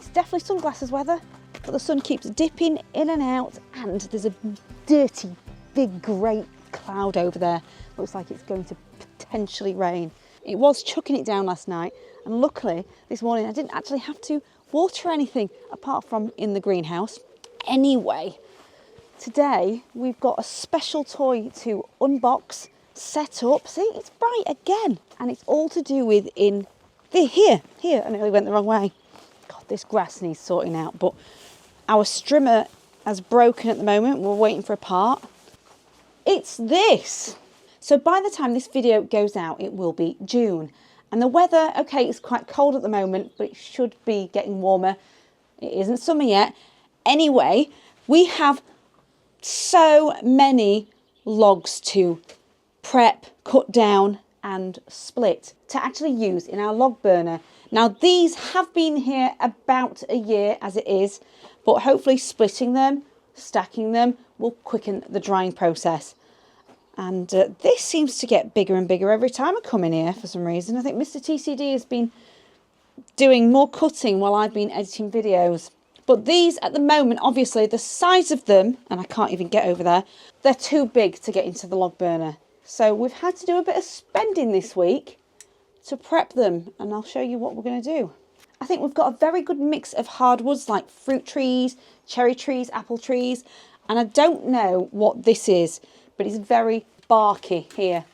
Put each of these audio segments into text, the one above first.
It's definitely sunglasses weather, but the sun keeps dipping in and out, and there's a dirty, big grey cloud over there. Looks like it's going to potentially rain. It was chucking it down last night, and luckily this morning I didn't actually have to water anything apart from in the greenhouse. Anyway, today we've got a special toy to unbox, set up. See, it's bright again, and it's all to do with here. I nearly went the wrong way. God, this grass needs sorting out, but our strimmer has broken at the moment. We're waiting for a part. It's this. So by the time this video goes out, it will be June. And the weather, okay, it's quite cold at the moment, but it should be getting warmer. It isn't summer yet. Anyway, we have so many logs to prep, cut down and split to actually use in our log burner. Now these have been here about a year as it is, but hopefully splitting them, stacking them will quicken the drying process. And this seems to get bigger and bigger every time I come in here for some reason. I think Mr. TCD has been doing more cutting while I've been editing videos. But these at the moment, obviously the size of them, and I can't even get over there, they're too big to get into the log burner. So we've had to do a bit of spending this week to prep them, and I'll show you what we're going to do. I think we've got a very good mix of hardwoods like fruit trees, cherry trees, apple trees, and I don't know what this is, but it's very barky here.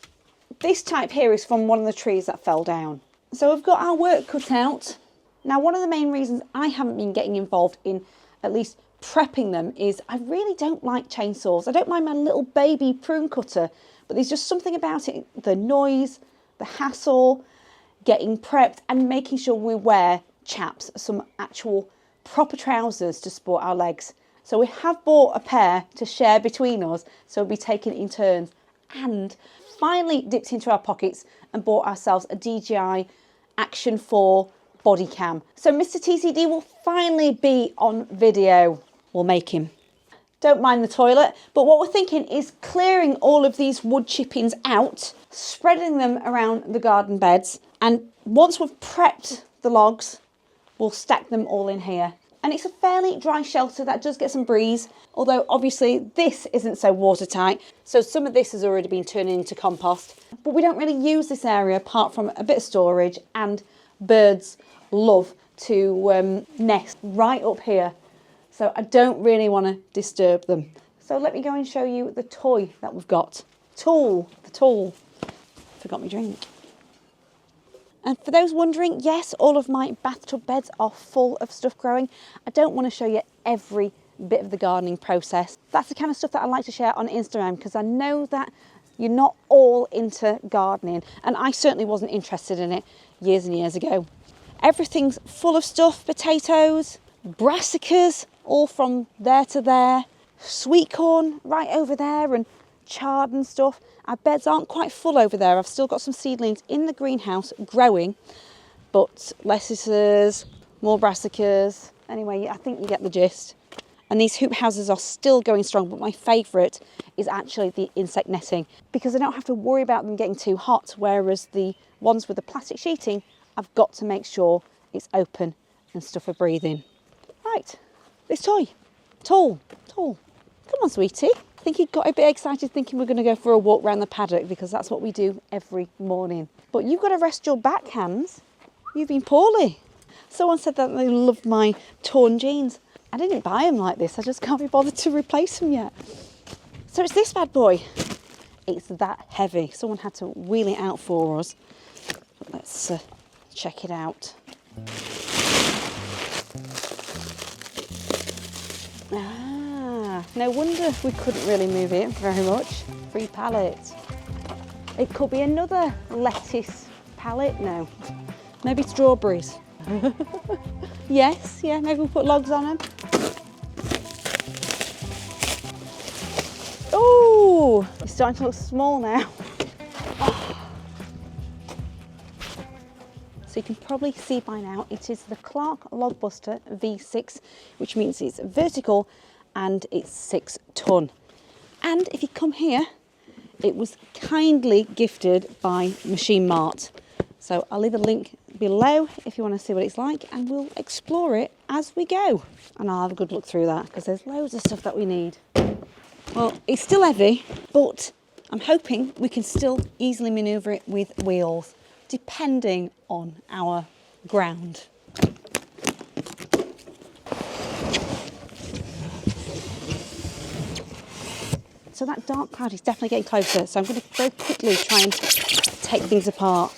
This type here is from one of the trees that fell down. So we've got our work cut out. Now, one of the main reasons I haven't been getting involved in at least prepping them is I really don't like chainsaws. I don't mind my little baby prune cutter, but there's just something about it, the noise, the hassle, getting prepped and making sure we wear chaps, some actual proper trousers to support our legs. So we have bought a pair to share between us, so we'll be taking it in turns, and finally dipped into our pockets and bought ourselves a DJI Action 4 body cam. So Mr. TCD will finally be on video. We'll make him. Don't mind the toilet, but what we're thinking is clearing all of these wood chippings out, spreading them around the garden beds, and once we've prepped the logs, we'll stack them all in here. And it's a fairly dry shelter that does get some breeze, although obviously this isn't so watertight, so some of this has already been turned into compost. But we don't really use this area apart from a bit of storage, and birds love to nest right up here. So I don't really want to disturb them. So let me go and show you the toy that we've got. The tool. Forgot my drink. And for those wondering, yes, all of my bathtub beds are full of stuff growing. I don't want to show you every bit of the gardening process. That's the kind of stuff that I like to share on Instagram, because I know that you're not all into gardening, and I certainly wasn't interested in it years and years ago. Everything's full of stuff: potatoes, brassicas, all from there to there, sweet corn right over there, and chard and stuff. Our beds aren't quite full over there. I've still got some seedlings in the greenhouse growing, but lettuces, more brassicas. Anyway, I think you get the gist. And these hoop houses are still going strong, but my favourite is actually the insect netting, because I don't have to worry about them getting too hot, whereas the ones with the plastic sheeting, I've got to make sure it's open and stuff are breathing. Right, this tool. Come on, sweetie. I think he got a bit excited thinking we're going to go for a walk around the paddock, because that's what we do every morning. But you've got to rest your back, Hans. You've been poorly. Someone said that they loved my torn jeans. I didn't buy them like this. I just can't be bothered to replace them yet. So it's this bad boy. It's that heavy. Someone had to wheel it out for us. Let's check it out. No wonder we couldn't really move it very much. 3 pallets. It could be another lettuce pallet. No, maybe strawberries. Yes, yeah, maybe we'll put logs on them. Oh, it's starting to look small now. So you can probably see by now, it is the Clarke Logbuster V6, which means it's vertical and it's 6 tonne. And if you come here, it was kindly gifted by Machine Mart. So I'll leave a link below if you want to see what it's like, and we'll explore it as we go. And I'll have a good look through that because there's loads of stuff that we need. Well, it's still heavy, but I'm hoping we can still easily manoeuvre it with wheels, depending on our ground. So that dark cloud is definitely getting closer, so I'm going to very quickly try and take things apart.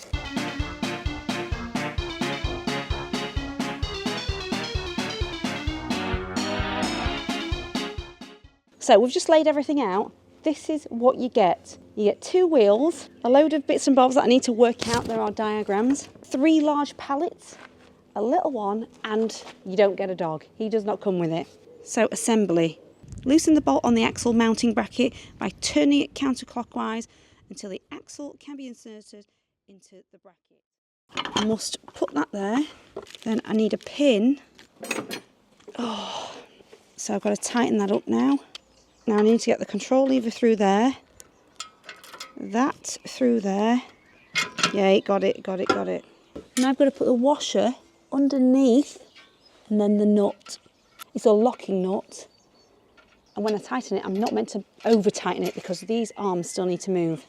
So we've just laid everything out. This is what you get. You get 2 wheels, a load of bits and bobs that I need to work out. There are diagrams, 3 large pallets, a little one, and you don't get a dog. He does not come with it. So assembly. Loosen the bolt on the axle mounting bracket by turning it counterclockwise until the axle can be inserted into the bracket. I must put that there. Then I need a pin. Oh, so I've got to tighten that up now. Now I need to get the control lever through there. That through there. Yay, got it. Now I've got to put the washer underneath and then the nut. It's a locking nut. And when I tighten it, I'm not meant to over tighten it because these arms still need to move.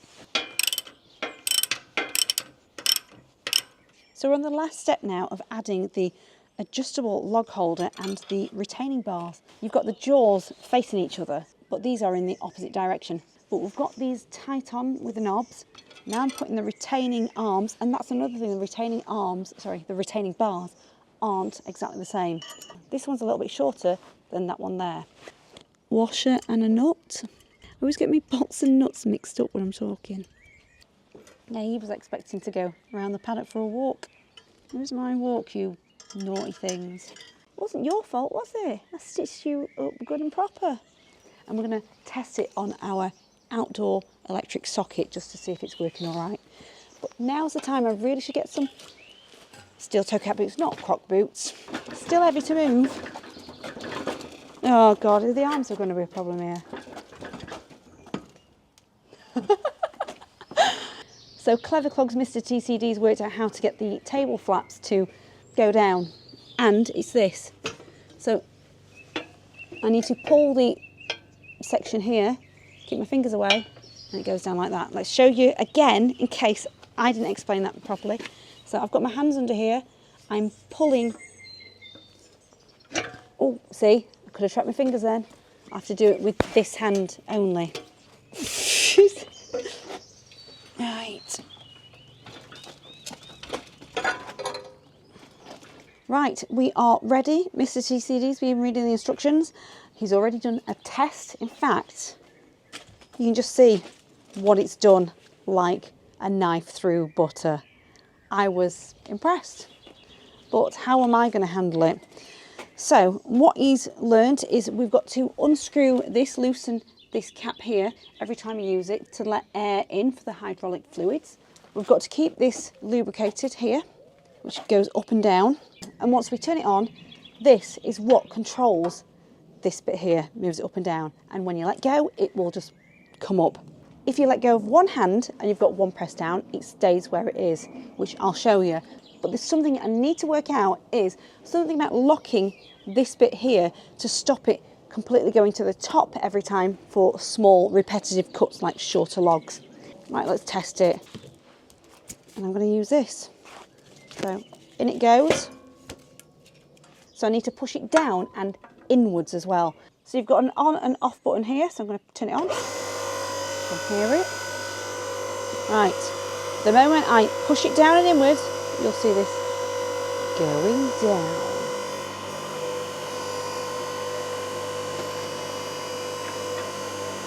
So we're on the last step now of adding the adjustable log holder and the retaining bars. You've got the jaws facing each other, but these are in the opposite direction. But we've got these tight on with the knobs. Now I'm putting the retaining arms, and that's another thing, the retaining bars aren't exactly the same. This one's a little bit shorter than that one there. Washer and a nut. I always get my bolts and nuts mixed up when I'm talking. Yeah, he was expecting to go around the paddock for a walk. Where's my walk, you naughty things? It wasn't your fault, was it? I stitched you up good and proper. And we're going to test it on our outdoor electric socket just to see if it's working all right. But now's the time I really should get some steel toe cap boots, not croc boots. Still heavy to move. Oh God, the arms are going to be a problem here. So Clever Clogs Mr. TCD's worked out how to get the table flaps to go down, and it's this. So I need to pull the section here, keep my fingers away, and it goes down like that. Let's show you again in case I didn't explain that properly. So I've got my hands under here, I'm pulling. Oh, see, I could have trapped my fingers then. I have to do it with this hand only. Right. Right, we are ready. Mr. TCD's been reading the instructions. He's already done a test. In fact, you can just see what it's done like a knife through butter. I was impressed. But how am I going to handle it? So what he's learned is we've got to unscrew this, loosen this cap here every time you use it to let air in for the hydraulic fluids. We've got to keep this lubricated here, which goes up and down. And once we turn it on, this is what controls this bit here, moves it up and down. And when you let go, it will just come up. If you let go of one hand and you've got one press down, it stays where it is, which I'll show you. But there's something I need to work out is something about locking this bit here to stop it completely going to the top every time for small repetitive cuts like shorter logs. Right, let's test it. And I'm going to use this. So in it goes. So I need to push it down and inwards as well. So you've got an on and off button here, so I'm going to turn it on. You can hear it. Right, the moment I push it down and inwards, you'll see this going down.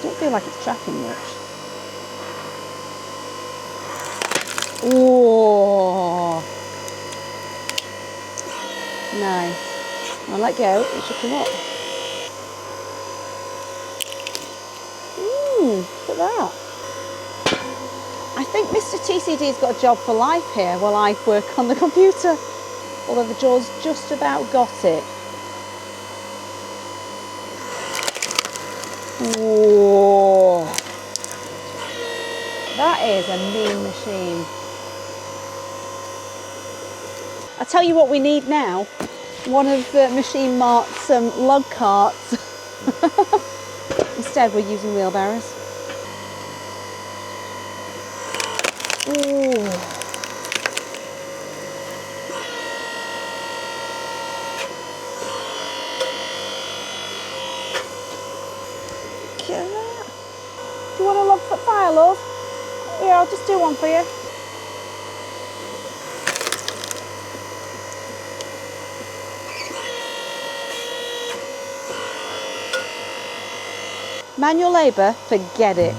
Don't feel like it's tracking much. Oh, nice. I'll let go, it should come up. Look at that. I think Mr. TCD's got a job for life here while I work on the computer. Although the jaw's just about got it. Whoa. That is a mean machine. I'll tell you what we need now. one of Machine Mart's log carts. Instead, we're using wheelbarrows. Ooh. Look at that. Do you want a log foot fire, love? Yeah, I'll just do one for you. Manual labour, forget it.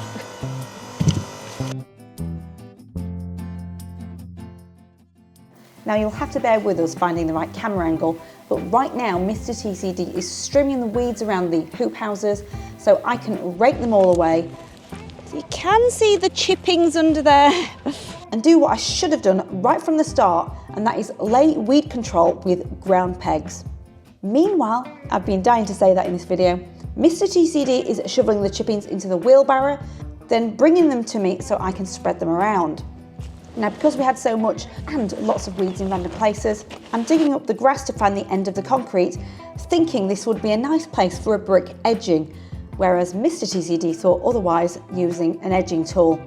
Now you'll have to bear with us finding the right camera angle, but right now Mr. TCD is trimming the weeds around the hoop houses so I can rake them all away. So you can see the chippings under there. And do what I should have done right from the start, and that is lay weed control with ground pegs. Meanwhile, I've been dying to say that in this video, Mr. TCD is shoveling the chippings into the wheelbarrow, then bringing them to me so I can spread them around. Now, because we had so much and lots of weeds in random places, I'm digging up the grass to find the end of the concrete, thinking this would be a nice place for a brick edging, whereas Mr. TCD thought otherwise, using an edging tool.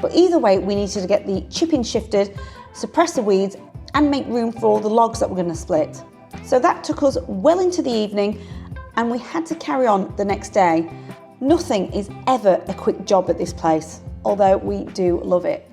But either way, we needed to get the chipping shifted, suppress the weeds, and make room for all the logs that we're going to split. So that took us well into the evening, and we had to carry on the next day. Nothing is ever a quick job at this place, although we do love it.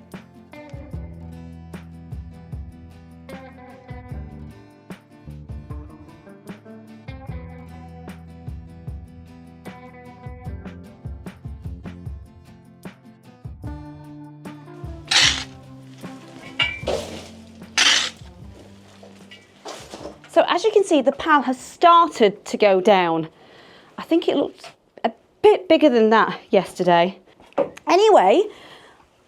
So as you can see, the pile has started to go down. I think it looked a bit bigger than that yesterday. Anyway,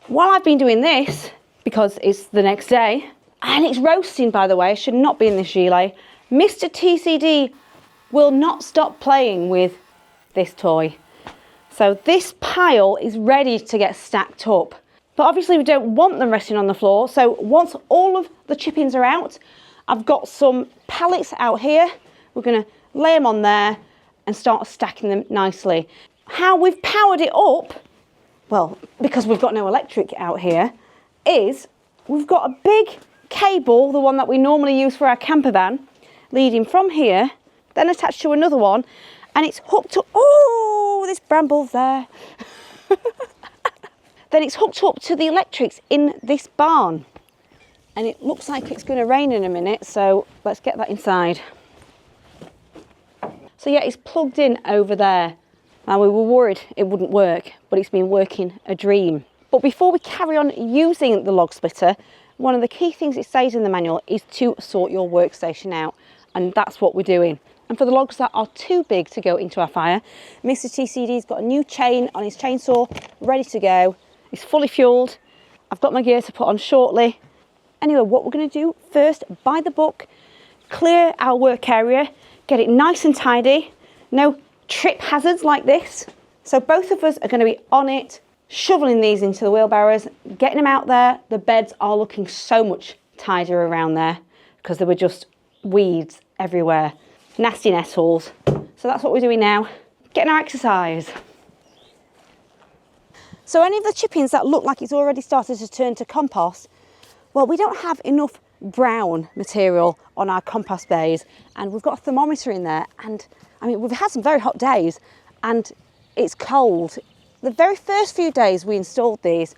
while I've been doing this, because it's the next day, and it's roasting, by the way, should not be in this gilet, Mr. TCD will not stop playing with this toy. So this pile is ready to get stacked up. But obviously we don't want them resting on the floor, so once all of the chippings are out, I've got some pallets out here. We're going to lay them on there and start stacking them nicely. How we've powered it up, well, because we've got no electric out here, is we've got a big cable, the one that we normally use for our camper van, leading from here, then attached to another one, and it's hooked up. Oh, this bramble's there. Then it's hooked up to the electrics in this barn. And it looks like it's going to rain in a minute, so let's get that inside. So yeah, it's plugged in over there. Now we were worried it wouldn't work, but it's been working a dream. But before we carry on using the log splitter, one of the key things it says in the manual is to sort your workstation out, and that's what we're doing. And for the logs that are too big to go into our fire, Mr. TCD's got a new chain on his chainsaw, ready to go. It's fully fueled. I've got my gear to put on shortly. Anyway, what we're going to do first, by the book, clear our work area, get it nice and tidy, no trip hazards like this. So both of us are going to be on it, shoveling these into the wheelbarrows, getting them out there. The beds are looking so much tidier around there because there were just weeds everywhere, nasty nettles. So that's what we're doing now, getting our exercise. So any of the chippings that look like it's already started to turn to compost, well, we don't have enough brown material on our compost bays, and we've got a thermometer in there, and I mean, we've had some very hot days and it's cold. The very first few days we installed these,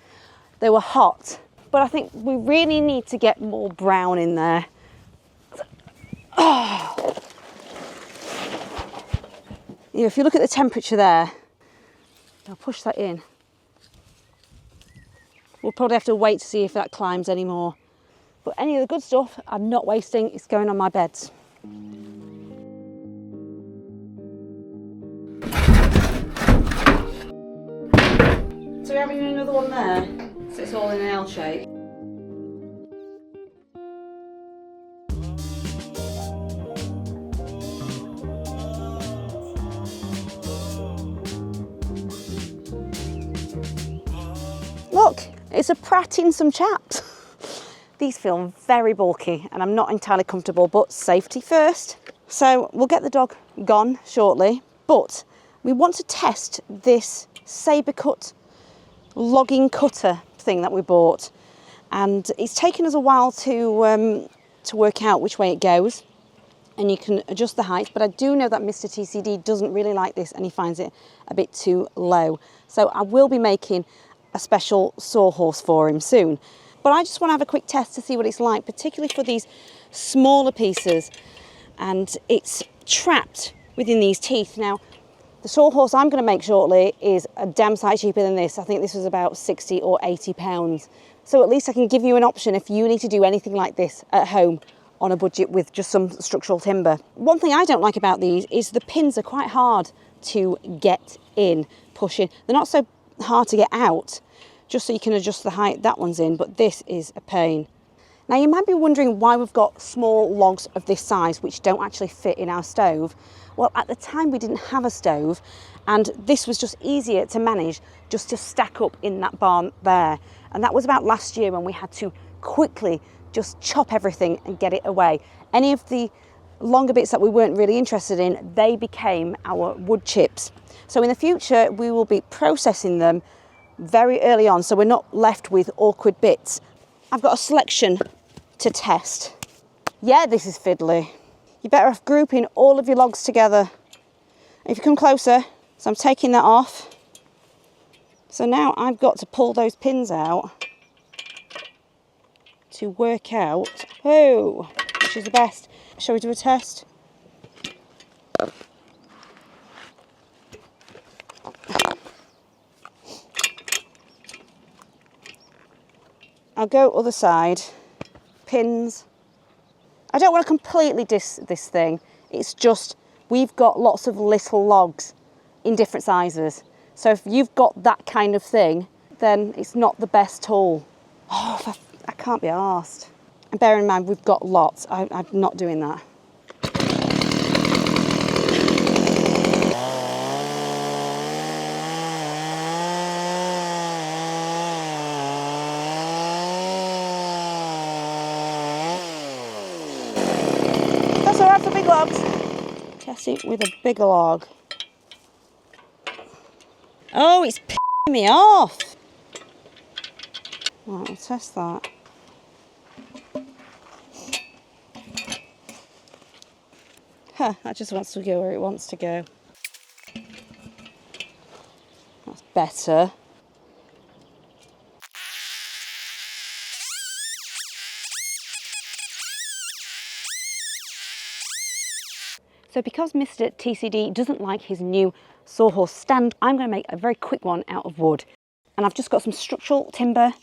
they were hot, but I think we really need to get more brown in there. Oh. Yeah, if you look at the temperature there, I'll push that in. We'll probably have to wait to see if that climbs anymore. But any of the good stuff, I'm not wasting, it's going on my beds. So we're having another one there, so it's all in an L shape. Look, it's a Pratt in some chaps. These feel very bulky and I'm not entirely comfortable, but safety first. So we'll get the dog gone shortly, but we want to test this saber cut logging cutter thing that we bought. And it's taken us a while to work out which way it goes. And you can adjust the height, but I do know that Mr. TCD doesn't really like this and he finds it a bit too low. So I will be making a special sawhorse for him soon. But I just want to have a quick test to see what it's like, particularly for these smaller pieces. And it's trapped within these teeth. Now, the sawhorse I'm going to make shortly is a damn sight cheaper than this. I think this was about 60 or 80 pounds. So at least I can give you an option if you need to do anything like this at home on a budget with just some structural timber. One thing I don't like about these is the pins are quite hard to get in, pushing. They're not so hard to get out, just so you can adjust the height that one's in, but this is a pain. Now you might be wondering why we've got small logs of this size which don't actually fit in our stove. Well, at the time we didn't have a stove and this was just easier to manage just to stack up in that barn there. And that was about last year when we had to quickly just chop everything and get it away. Any of the longer bits that we weren't really interested in, they became our wood chips. So in the future, we will be processing them very early on, so we're not left with awkward bits. I've got a selection to test. Yeah, this is fiddly. You're better off grouping all of your logs together. If you come closer, so I'm taking that off. So now I've got to pull those pins out to work out which is the best. Shall we do a test? I'll go other side. Pins. I don't want to completely diss this thing. It's just we've got lots of little logs in different sizes. So if you've got that kind of thing, then it's not the best tool. Oh, I can't be arsed. And bear in mind, we've got lots. I'm not doing that. That's all right for big logs. Test it with a bigger log. Oh, it's pissing me off. Right, we'll test that. That just wants to go where it wants to go. That's better. So because Mr. TCD doesn't like his new sawhorse stand, I'm going to make a very quick one out of wood. And I've just got some structural timber.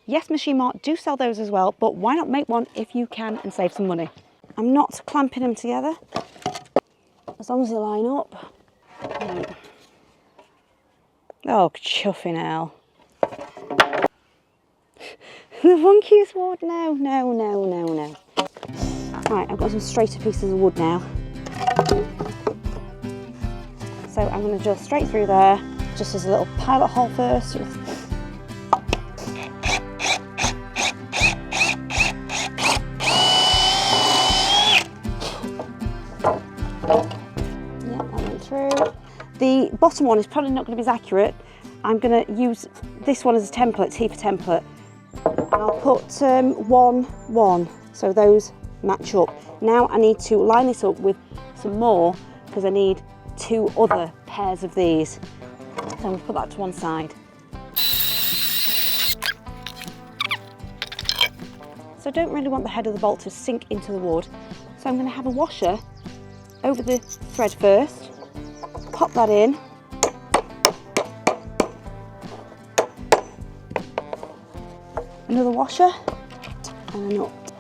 Yes, Machine Mart do sell those as well, but why not make one if you can and save some money? I'm not clamping them together, as long as they line up. Right. Oh, chuffing hell. The funkiest wood, no. Right, I've got some straighter pieces of wood now. So I'm going to drill straight through there, just as a little pilot hole first. The bottom one is probably not going to be as accurate. I'm going to use this one as a template, T for template. And I'll put 1, 1, so those match up. Now I need to line this up with some more because I need 2 other pairs of these. So I'm going to put that to one side. So I don't really want the head of the bolt to sink into the wood. So I'm going to have a washer over the thread first. Pop that in. Another washer and a nut.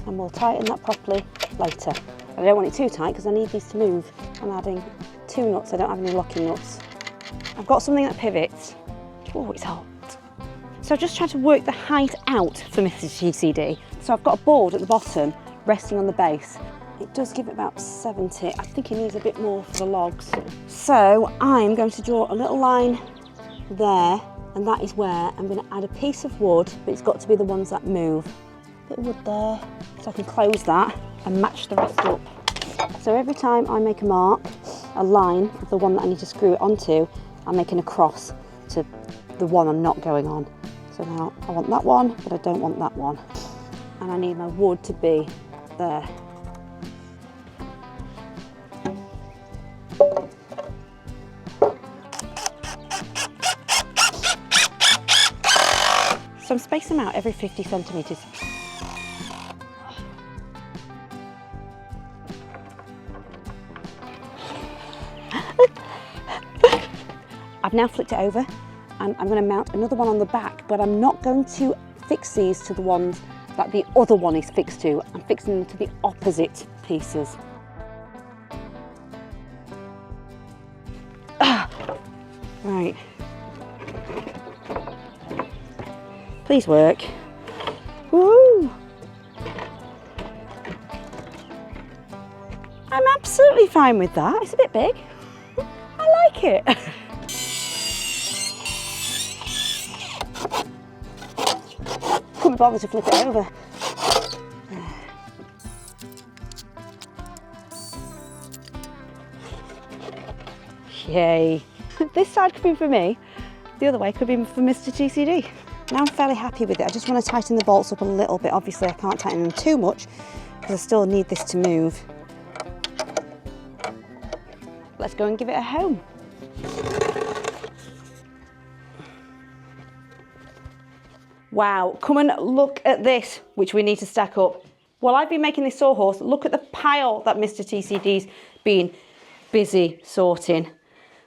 And we'll tighten that properly later. I don't want it too tight because I need these to move. I'm adding 2 nuts, I don't have any locking nuts. I've got something that pivots. Oh, it's hot. So I've just tried to work the height out for Mr. TCD. So I've got a board at the bottom resting on the base. It does give it about 70. I think it needs a bit more for the logs. So I'm going to draw a little line there, and that is where I'm going to add a piece of wood, but it's got to be the ones that move. Bit of wood there, so I can close that and match the rest up. So every time I make a mark, a line of the one that I need to screw it onto, I'm making a cross to the one I'm not going on. So now I want that one, but I don't want that one. And I need my wood to be there. So I'm spacing them out every 50 centimetres. I've now flipped it over and I'm going to mount another one on the back, but I'm not going to fix these to the ones that the other one is fixed to. I'm fixing them to the opposite pieces. Right. Please work. Woo! I'm absolutely fine with that. It's a bit big. I like it. Couldn't bother to flip it over. Yay. This side could be for me, the other way could be for Mr. TCD. Now I'm fairly happy with it. I just want to tighten the bolts up a little bit. Obviously I can't tighten them too much because I still need this to move. Let's go and give it a home. Wow, come and look at this, which we need to stack up. While I've been making this sawhorse, look at the pile that Mr. TCD's been busy sorting.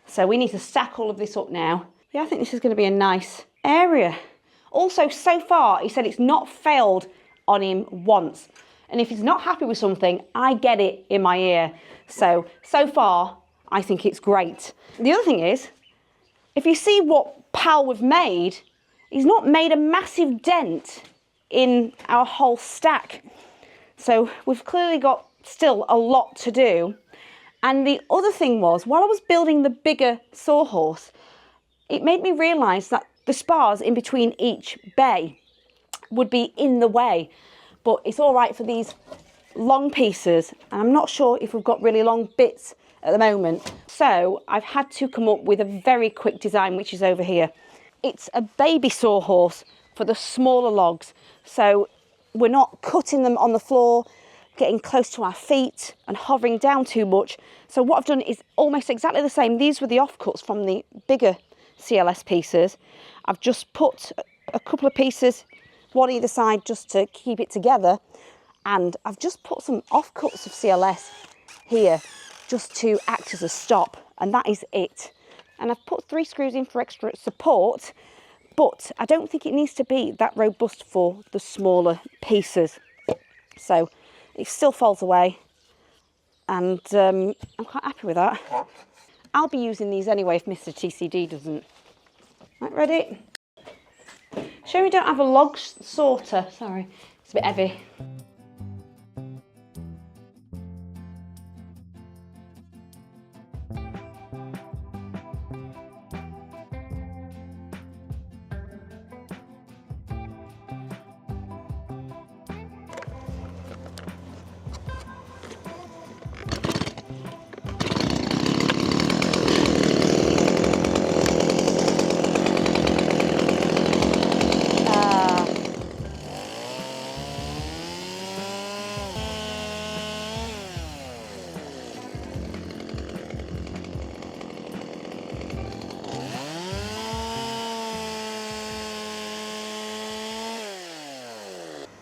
So we need to stack all of this up now. Yeah, I think this is going to be a nice area. Also, so far, he said it's not failed on him once. And if he's not happy with something, I get it in my ear. So far, I think it's great. The other thing is, if you see what pal we've made, he's not made a massive dent in our whole stack. So we've clearly got still a lot to do. And the other thing was, while I was building the bigger sawhorse, it made me realise that the spars in between each bay would be in the way. But it's all right for these long pieces. And I'm not sure if we've got really long bits at the moment. So I've had to come up with a very quick design, which is over here. It's a baby sawhorse for the smaller logs. So we're not cutting them on the floor, getting close to our feet and hovering down too much. So what I've done is almost exactly the same. These were the offcuts from the bigger CLS pieces. I've just put a couple of pieces, one either side, just to keep it together. And I've just put some offcuts of CLS here just to act as a stop. And that is it. And I've put 3 screws in for extra support, but I don't think it needs to be that robust for the smaller pieces. So it still folds away, and I'm quite happy with that. I'll be using these anyway if Mr. TCD doesn't. Right, ready? Shame we don't have a log sorter. Sorry, it's a bit heavy.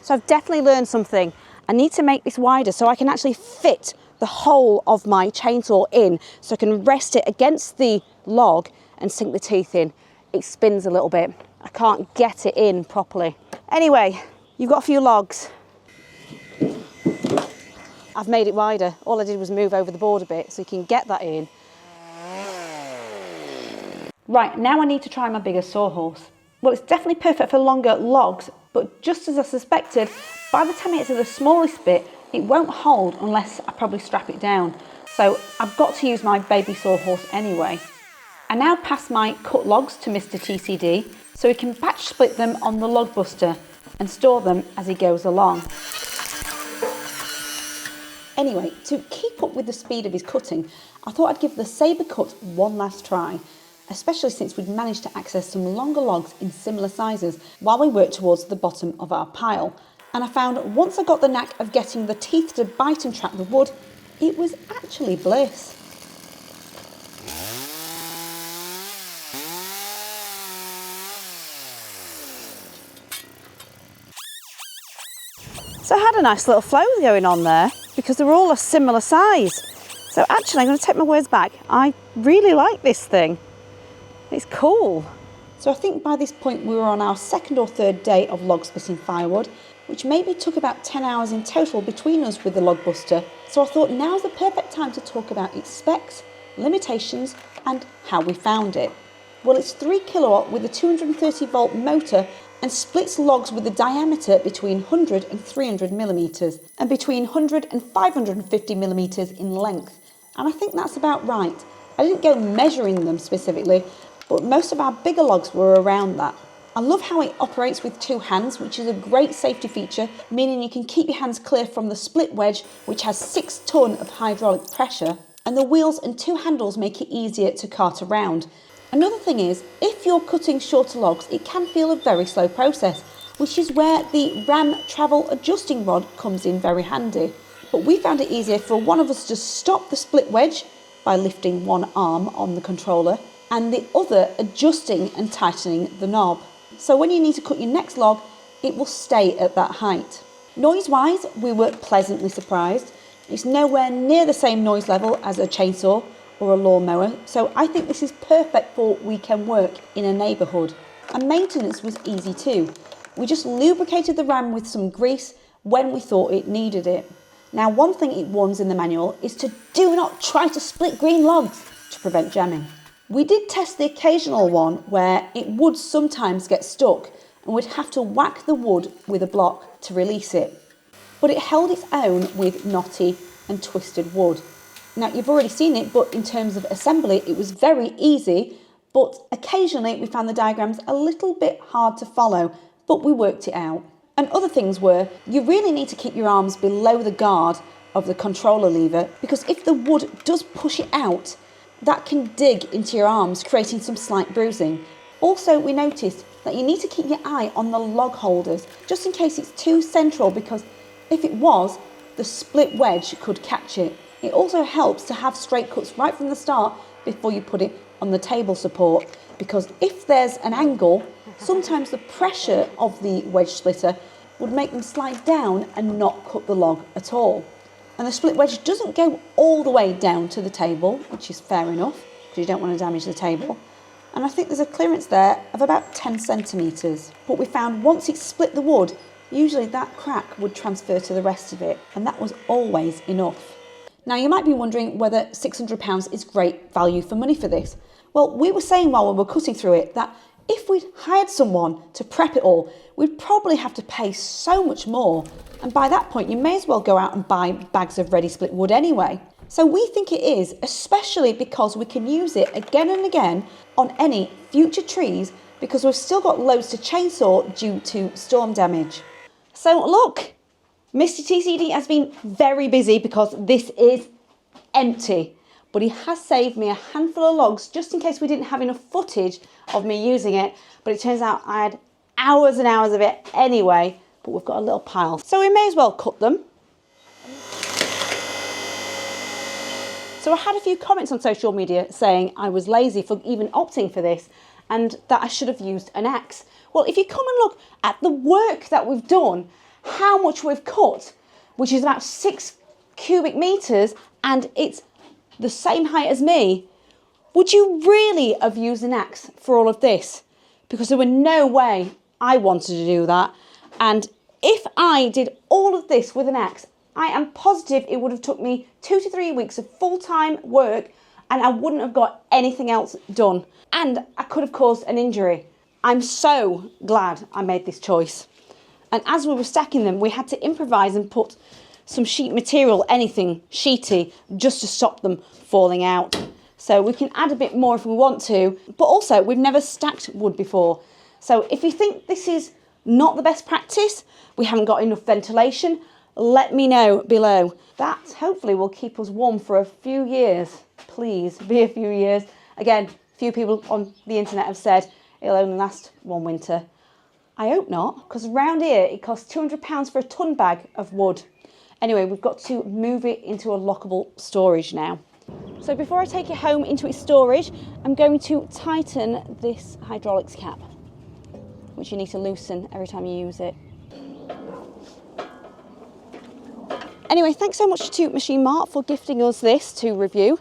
So I've definitely learned something. I need to make this wider so I can actually fit the whole of my chainsaw in, so I can rest it against the log and sink the teeth in. It spins a little bit. I can't get it in properly. Anyway, you've got a few logs. I've made it wider. All I did was move over the board a bit so you can get that in. Right, now I need to try my bigger sawhorse. Well, it's definitely perfect for longer logs, but just as I suspected, by the time it's at the smallest bit, it won't hold unless I probably strap it down. So I've got to use my baby sawhorse anyway. I now pass my cut logs to Mr. TCD so he can batch split them on the Logbuster. and store them as he goes along. Anyway, to keep up with the speed of his cutting, I thought I'd give the sabre cut one last try, especially since we'd managed to access some longer logs in similar sizes while we worked towards the bottom of our pile. And I found once I got the knack of getting the teeth to bite and trap the wood, it was actually bliss. So I had a nice little flow going on there because they were all a similar size. So actually I'm going to take my words back. I really like this thing. It's cool. So I think by this point we were on our second or third day of log splitting firewood, which maybe took about 10 hours in total between us with the Logbuster. So I thought now's the perfect time to talk about its specs, limitations and how we found it. Well, it's 3 kilowatt with a 230 volt motor and splits logs with a diameter between 100 and 300 millimetres and between 100 and 550 millimetres in length. And I think that's about right. I didn't go measuring them specifically, but most of our bigger logs were around that. I love how it operates with 2 hands, which is a great safety feature, meaning you can keep your hands clear from the split wedge, which has 6 tonne of hydraulic pressure, and the wheels and 2 handles make it easier to cart around. Another thing is, if you're cutting shorter logs, it can feel a very slow process, which is where the ram travel adjusting rod comes in very handy. But we found it easier for one of us to stop the split wedge by lifting one arm on the controller and the other adjusting and tightening the knob. So when you need to cut your next log, it will stay at that height. Noise-wise, we were pleasantly surprised. It's nowhere near the same noise level as a chainsaw or a lawnmower, so I think this is perfect for weekend work in a neighbourhood. And maintenance was easy too. We just lubricated the ram with some grease when we thought it needed it. Now, one thing it warns in the manual is to do not try to split green logs to prevent jamming. We did test the occasional one where it would sometimes get stuck and we'd have to whack the wood with a block to release it. But it held its own with knotty and twisted wood. Now, you've already seen it, but in terms of assembly, it was very easy, but occasionally we found the diagrams a little bit hard to follow, but we worked it out. And other things were, you really need to keep your arms below the guard of the controller lever, because if the wood does push it out, that can dig into your arms, creating some slight bruising. Also, we noticed that you need to keep your eye on the log holders, just in case it's too central, because if it was, the split wedge could catch it. It also helps to have straight cuts right from the start before you put it on the table support, because if there's an angle, sometimes the pressure of the wedge splitter would make them slide down and not cut the log at all. And the split wedge doesn't go all the way down to the table, which is fair enough, because you don't want to damage the table. And I think there's a clearance there of about 10 centimetres. But we found once it split the wood, usually that crack would transfer to the rest of it, and that was always enough. Now, you might be wondering whether £600 is great value for money for this. Well, we were saying while we were cutting through it that if we'd hired someone to prep it all, we'd probably have to pay so much more. And by that point, you may as well go out and buy bags of ready split wood anyway. So we think it is, especially because we can use it again and again on any future trees, because we've still got loads to chainsaw due to storm damage. So look, Mr. TCD has been very busy because this is empty, but he has saved me a handful of logs just in case we didn't have enough footage of me using it. But it turns out I had hours and hours of it anyway, but we've got a little pile. So we may as well cut them. So I had a few comments on social media saying I was lazy for even opting for this and that I should have used an axe. Well, if you come and look at the work that we've done, how much we've cut, which is about 6 cubic metres, and it's the same height as me, would you really have used an axe for all of this? Because there were no way I wanted to do that. And if I did all of this with an axe, I am positive it would have took me 2 to 3 weeks of full-time work and I wouldn't have got anything else done. And I could have caused an injury. I'm so glad I made this choice. And as we were stacking them, we had to improvise and put some sheet material, anything sheety, just to stop them falling out. So we can add a bit more if we want to, but also we've never stacked wood before. So if you think this is Not the best practice. We haven't got enough ventilation. Let me know below. That hopefully will keep us warm for a few years. Please be a few years. Again, a few people on the internet have said it'll only last one winter. I hope not, because around here it costs £200 for a ton bag of wood. Anyway, we've got to move it into a lockable storage now. So before I take it home into its storage, I'm going to tighten this hydraulics cap, which you need to loosen every time you use it. Anyway, thanks so much to Machine Mart for gifting us this to review.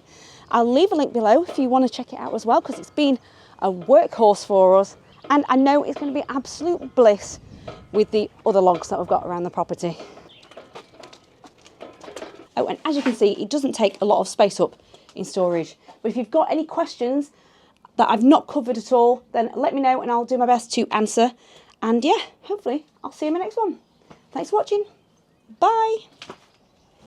I'll leave a link below if you want to check it out as well, because it's been a workhorse for us. And I know it's going to be absolute bliss with the other logs that we've got around the property. Oh, and as you can see, it doesn't take a lot of space up in storage. But if you've got any questions that I've not covered at all, then let me know and I'll do my best to answer. And yeah, hopefully I'll see you in my next one. Thanks for watching. Bye.